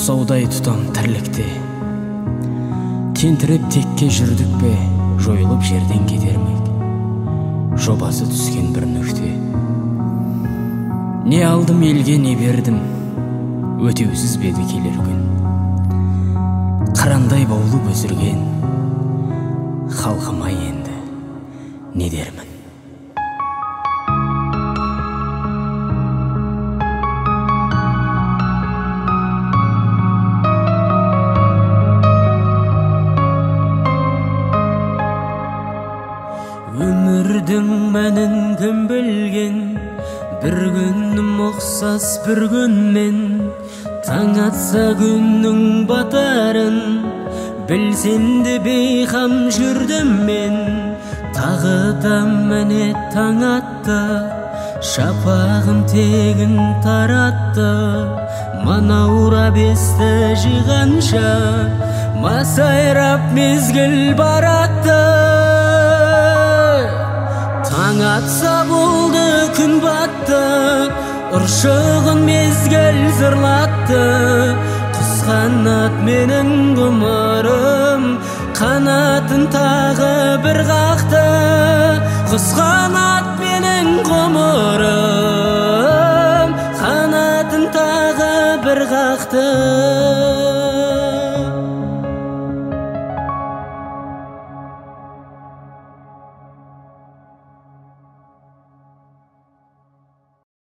құрсаудай тұтам тірлікте. Тентіреп текке жүрдік пе, жойылып жерден кетер ме? Жобасы түскен бір нүкте. Не алдым елге, не бердім, өтеусіз беді келер күн. Қырандай баулып өсірген халқыма енді не дермін? Өмірдің мәнін кім білген? Бір күнім ұқсас бір күнмен, таң атса күннің батарын, білсем де бейқам жүрдім мен. Тағы да мәне таң атты, шапағын тегін таратты. Манаура бесті жиғанша, масайрап мезгіл баратты. Таң атса болды, күн батты, ұршығын мезгіл зырлатты. Құс қанат менің ғұмырым, қанатын тағы бір қақты. Құс қанат менің ғұмырым, қанатын тағы бір қақты.